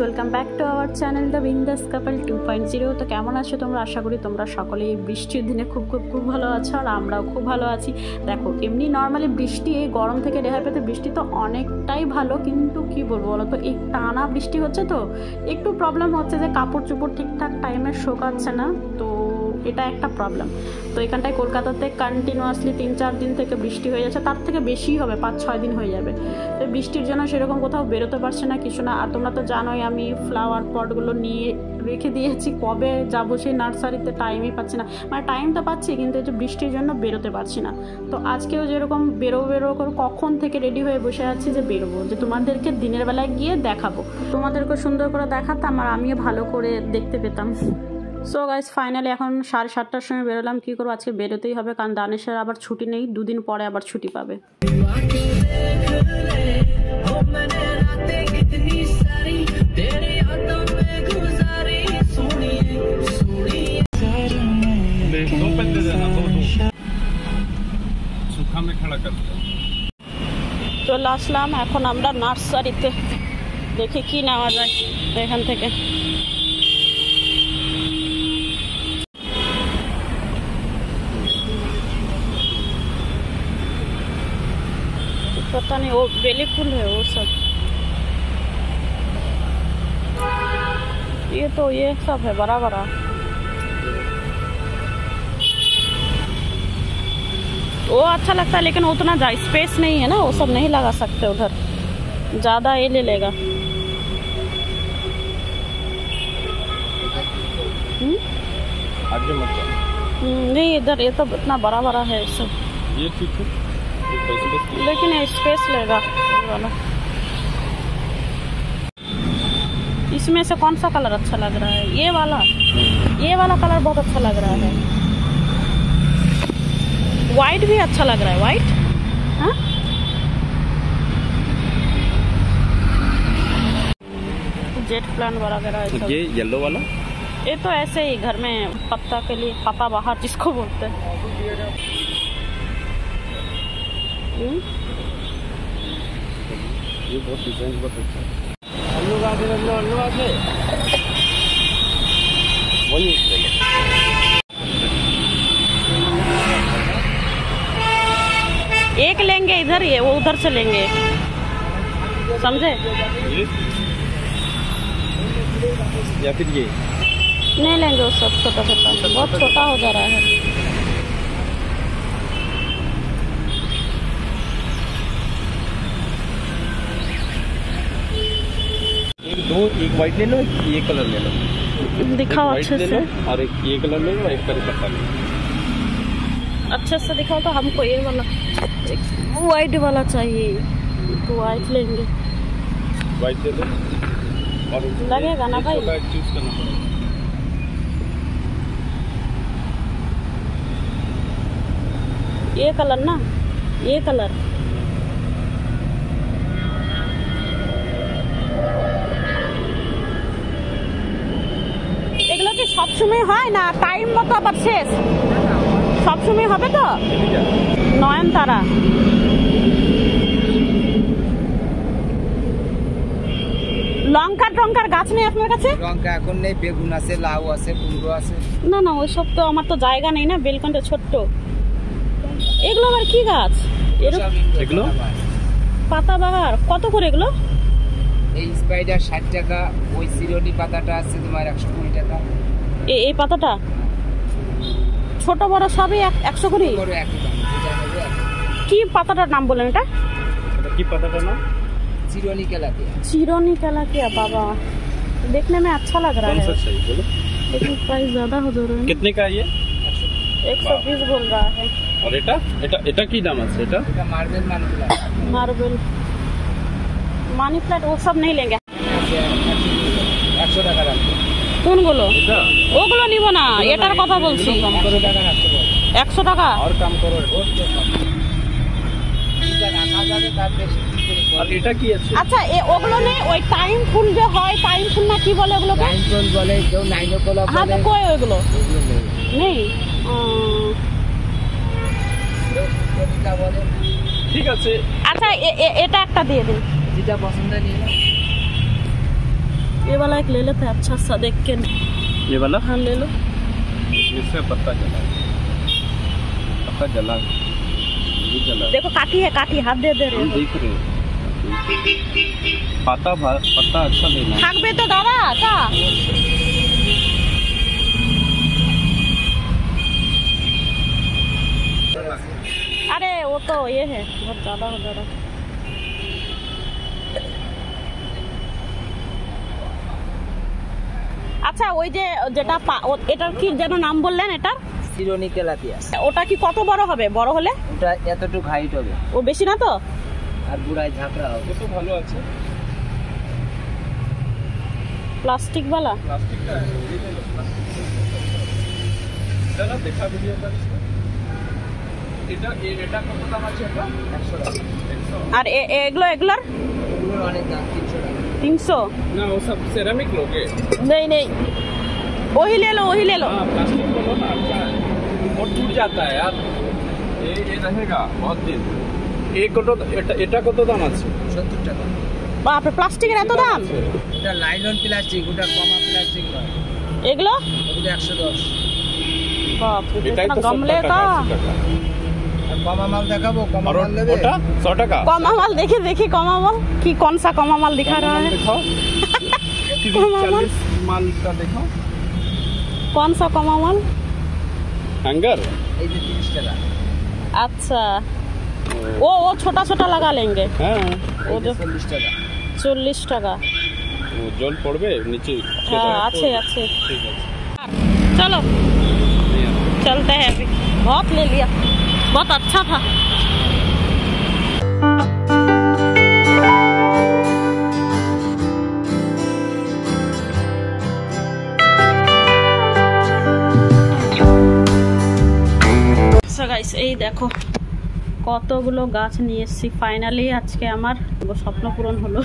Welcome back to our channel the বিন্দাস কাপল 2.0। তো কেমন আছো তোমরা? আশা করি তোমরা সকলেই বৃষ্টির দিনে খুব ভালো আছো, আর আমরাও খুব ভালো আছি। দেখো, এমনি নর্মালি বৃষ্টি, এই গরম থেকে রেহাই পেতে বৃষ্টি তো অনেকটাই ভালো, কিন্তু কি বলবো বলো তো, এই টানা বৃষ্টি হচ্ছে তো একটু প্রবলেম হচ্ছে যে কাপড় চোপড় ঠিকঠাক টাইমে শোকাচ্ছে না, তো এটা একটা প্রবলেম। তো এখানটায় কলকাতাতে কন্টিনিউয়াসলি 3-4 দিন থেকে বৃষ্টি হয়ে যাচ্ছে, তার থেকে বেশি হবে, 5-6 দিন হয়ে যাবে। তো বৃষ্টির জন্য সেরকম কোথাও বেরোতে পারছে না, কিছু না। আর তোমরা তো জানোই আমি ফ্লাওয়ার পটগুলো নিয়ে রেখে দিয়েছি, কবে যাবো সেই নার্সারিতে টাইমই পাচ্ছি না। মানে টাইম তো পাচ্ছি, কিন্তু এই যে বৃষ্টির জন্য বেরোতে পারছি না। তো আজকেও যেরকম বেরো করে কখন থেকে রেডি হয়ে বসে আছি যে বেরোবো, যে তোমাদেরকে দিনের বেলায় গিয়ে দেখাবো, তোমাদেরকে সুন্দর করে দেখাতাম আর আমিও ভালো করে দেখতে পেতাম। সো গাইস, ফাইনালি এখন 7:30টার সময় বেরোলাম। কী করবো, আজকে বেরোতেই হবে, কারণ দানেশের আবার ছুটি নেই, 2 দিন পরে আবার ছুটি পাবে। চলে আসলাম এখন আমরা নার্সারিতে, দেখি কি নেওয়া যায় এখান থেকে। पता नहीं, वो बेली फूल है वो सब, ये तो ये सब है बड़ा बड़ा। वो अच्छा लगता है, लेकिन उतना स्पेस नहीं है ना, वो सब नहीं लगा सकते उधर, ज़्यादा ये ले लेगा। नहीं, इधर ये तो इतना बड़ा बड़ा है सब, ये ठीक है, लेकिन स्पेस लेगा वाला। इसमें से कौन सा कलर अच्छा लग रहा है? ये वाला कलर बहुत अच्छा लग रहा है। वाइट भी अच्छा लग रहा है, वाइट। हाँ, जेट प्लांट वगैरह है। ये येलो वाला, ये तो ऐसे ही घर में पत्ता के लिए, पत्ता बाहर जिसको बोलते हैं। ये बहुत डिजाइन बहुत अच्छा है। आलू आगे वही एक लेंगे इधर, ये वो उधर से लेंगे, समझे? या फिर ये नहीं लेंगे, वो सब छोटा बहुत छोटा हो जा रहा है। एक वाइट ले लो, ये कलर ले लो, दिखाओ अच्छे से, और एक ये कलर ले लो, एक कलर पत्ता ले लो। अच्छे से दिखाओ। तो हमको ये वाला वाइट वाला चाहिए, तो वाइट लेंगे। वाइट ले लो, और लगेगा ना भाई? चूज करना पड़ेगा। ये कलर ना, ये कलर এগুলো কি সবসময় হয় না? টাইম মতো আবার শেষ, সবসময় হবে তো? নয়নতারা, লঙ্কার গাছ নেই আপনার কাছে? লঙ্কা এখন নেই, বেগুন আছে, লাউ আছে, কুমড়ো আছে। না না, ওইসব তো আমার তো জায়গা নেই না, বেলকনটা ছোট্ট। এগুলো আবার কি গাছ? এগুলো পাতাবাহার। কত করে এগুলো? এই স্পাইডার 60 টাকা, ওই সিরোনি পাতাটা আছে তোমার 120 টাকা। এই পাতাটা ছোট বড় সবই 100 করে। কি পাতাটার নাম বলেন এটা? কি পাতাটার नाम? चिरोनी कैलाकिया। चिरोनी कैलाकिया। बाबा, देखने में अच्छा लग रहा है, बोलो। लेकिन प्राइस ज्यादा हो जा रहा है। कितने का है ये? 120 बोल रहा है। और এটা কি দাম আছে? এটা मार्बल মানি প্ল্যান্ট, वो सब नहीं लेंगे। 100 টাকা রাখো। কোনগুলো? এটা ওগুলো নিব না, এটার কথা বলছি। কম করে টাকা রাখতে পারো। 100 টাকা और कम करो। রাখা যাবে তার বেশি। আর এটা কি আছে? আচ্ছা, ওগুলো নেই, ওই টাইম ফুল যে হয়, টাইম ফুল না কি বলে ওগুলোকে? টাইম ফুল বলে, কেউ নাইনো কলা বলে। হ্যাঁ, তো কই ওইগুলো নেই। ঠিক আছে, আচ্ছা এটা একটা দিয়ে দিন, যেটা পছন্দ নিয়ে ये वाला एक ले लेते हैं अच्छा सा देख के। ये वाला हाँ ले लो। इससे पत्ता जला है, पत्ता जला है, ये जला है। देखो काठी है, काठी हाथ दे दे रहे हम हो। देख रहे हैं पत्ता अच्छा लेना है। থাকবে তো দাদা কা अरे वो तो ये है बहुत ज्यादा हो जा रहा। আচ্ছা ওই যে যেটা এটার কি যেন নাম বললেন, এটা সিরোনি তেলাপিয়া। ওটা কি কত বড় হবে? বড় হলে ওটা এতটুকু হাইট হবে, ও বেশি না তো? আর গুড়ায় ঝাঁকড়া হবে। ये तो ভালো আছে। প্লাস্টিক वाला প্লাস্টিকটা চলো দেখা ভিডিও কর। এটা কত দাম আছে? এটা 100 টাকা। আর এগুলোর এগুলোর অনেক দাম, 300 টাকা। 300 ना वो सब सेरामिक लोगे? नहीं नहीं वही ले लो, वही ले लो। हाँ प्लास्टिक को लो ना, अच्छा है और टूट जाता है यार, ये रहेगा बहुत दिन। एक কত এটা কত দাম আছে? 70 টাকা। বাপ রে, প্লাস্টিকের এত দাম? এটা লাইলন প্লাস্টিক, ওটা কমা প্লাস্টিক নয়। এগুলো ওগুলো 110। বাপ রে, এটাই इतना তো गमले 70 का। টাকা, 80 টাকা। আর কমা মাল দেখাবো, কমা और মাল নেবে। ওটা 100 টাকা। कमा माल देखिए देखिए, कमा माल की कौन सा कमा माल दिखा रहा है? दिखाओ कमा माल 40 माल का दिखाओ। कौन सा कमा माल? हैंगर এই যে 30 টাকা। अच्छा वो छोटा छोटा लगा लेंगे। হ্যাঁ वो जो 40 টাকা। 40 টাকা। ও জল পড়বে নিচে? हाँ अच्छे अच्छे। ঠিক আছে चलो चलते हैं अभी। बहुत ले लिया, बहुत अच्छा था। So guys, এই দেখো কতগুলো গাছ নিয়ে এসেছি। ফাইনালি আজকে আমার স্বপ্ন পূরণ হলো।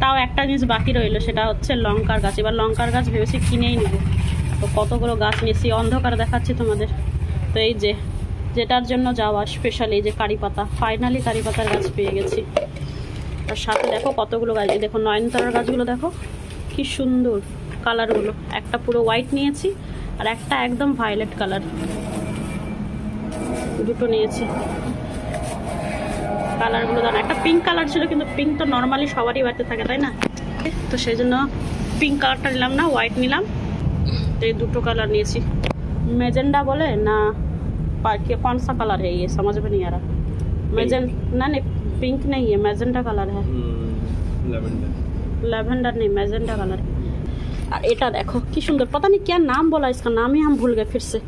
তাও একটা জিনিস বাকি রইলো, সেটা হচ্ছে লঙ্কার গাছ। এবার লঙ্কার গাছ ভেবেছি কিনেই নেব। তো কতগুলো গাছ নিয়েছি, অন্ধকার দেখাচ্ছি তোমাদের। তো এই যে যেটার জন্য যাওয়া স্পেশালি, এই যে কারি পাতা, ফাইনালি কারি পাতার গাছ পেয়ে গেছি। আর সাথে দেখো কতগুলো গাছ, এই দেখো নয়নতারার গাছগুলো দেখো কি সুন্দর কালারগুলো। একটা পুরো হোয়াইট নিয়েছি আর একটা একদম ভায়োলেট কালার, দুটো নিয়েছি। কালারগুলো দাঁড়া, একটা পিঙ্ক কালার ছিল, কিন্তু পিঙ্ক তো নর্মালি সবারই বাড়িতে থাকে তাই না? তো সেই জন্য পিঙ্ক কালারটা নিলাম না, হোয়াইট নিলাম। तो ये দুটো কালার নিয়েছি। मैजेंडा बोले ना कौन सा कलर है ये, समझ में नहीं आ रहा। ना नहीं पिंक नहीं है, मैजेंडा कलर है। लैवेंडर नहीं, मैजेंडा कलर। और এটা দেখো কি সুন্দর, पता नहीं क्या नाम बोला इसका, नाम ही हम भूल गए फिर से।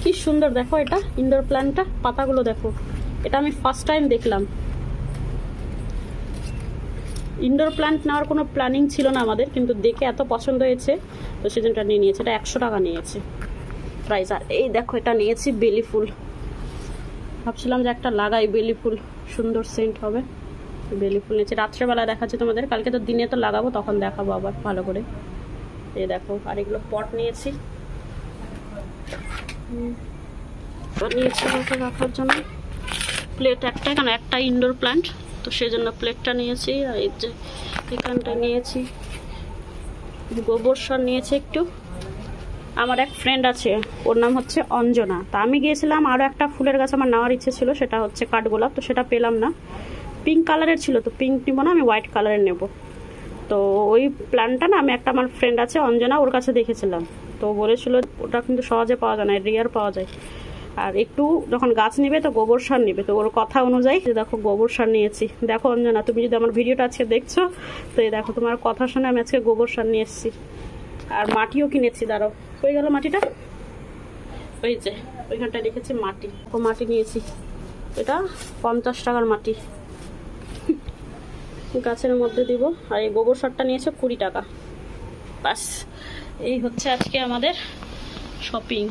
কি সুন্দর দেখো, এটা ইনডোর প্ল্যান্টটা, পাতাগুলো দেখো। এটা আমি ফার্স্ট টাইম দেখলাম। ইনডোর প্ল্যান্ট নেওয়ার কোনো প্ল্যানিং ছিল না আমাদের, কিন্তু দেখে এত পছন্দ হয়েছে তো সেজন্যটা নিয়ে নিয়েছে। এটা 100 টাকা নিয়েছে প্রাইস। আর এই দেখো এটা নিয়েছি বেলি ফুল। ভাবছিলাম যে একটা লাগাই বেলি ফুল, সুন্দর সেন্ট হবে। বেলি ফুল নিয়েছি, রাত্রেবেলা দেখাচ্ছি তোমাদের, কালকে তো দিনে তো লাগাবো, তখন দেখাবো আবার ভালো করে। এই দেখো, আর এগুলো পট নিয়েছি রাখার জন্য। প্লেট একটা, কেন একটা ইনডোর প্ল্যান্ট তো সেজন্য প্লেটটা নিয়েছি। আর এই যে এখানটা নিয়েছি গোবর সার নিয়েছি একটু। আমার এক ফ্রেন্ড আছে, ওর নাম হচ্ছে অঞ্জনা। তা আমি গিয়েছিলাম, আরও একটা ফুলের গাছ আমার নেওয়ার ইচ্ছে ছিল, সেটা হচ্ছে কাঠগোলাপ। তো সেটা পেলাম না, পিঙ্ক কালারের ছিল। তো পিঙ্ক নিব না, আমি হোয়াইট কালারের নেব। তো ওই প্ল্যান্টটা না, আমি একটা আমার ফ্রেন্ড আছে অঞ্জনা, ওর কাছে দেখেছিলাম। তো বলেছিল ওটা কিন্তু সহজে পাওয়া যায় না, রেয়ার পাওয়া যায়। আর একটু যখন গাছ নেবে তো গোবর সার নেবে। তো ওর কথা অনুযায়ী দেখো গোবর সার নিয়েছি। দেখো অঞ্জনা, তুমি যদি আমার ভিডিওটা আজকে দেখছো তো এই দেখো, তোমার কথা শুনে আমি আজকে গোবর সার নিয়ে এসেছি। আর মাটিও কিনেছি। দাঁড়াও, হয়ে গেল মাটিটা, ওই যে ওইখানটায় রেখেছি মাটি। ও মাটি নিয়েছি, এটা 50 টাকার মাটি, গাছের মধ্যে দিব। আর এই গোবর সারটা নিয়েছে 20 টাকা। বাস, এই হচ্ছে আজকে আমাদের শপিং।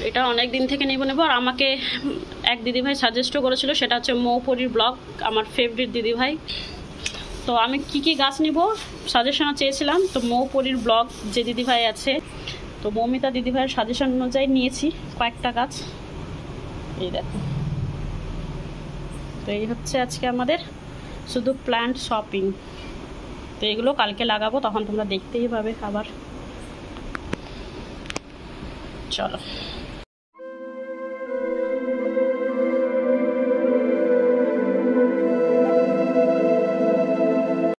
এটা অনেক দিন থেকে নেব। আর আমাকে এক দিদিভাই সাজেস্টও করেছিল, সেটা হচ্ছে মৌপরির ব্লগ, আমার ফেভারিট দিদিভাই। তো আমি কি কি গাছ নিব সাজেশনও চেয়েছিলাম। তো মৌপরির ব্লগ যে দিদিভাই আছে, তো মৌমিতা দিদিভাইয়ের সাজেশন অনুযায়ী নিয়েছি কয়েকটা গাছ। এই দেখো, তো এই হচ্ছে আজকে আমাদের শুধু প্ল্যান্ট শপিং। তো এগুলো কালকে লাগাবো, তখন তোমরা দেখতেই পাবে আবার। চলো।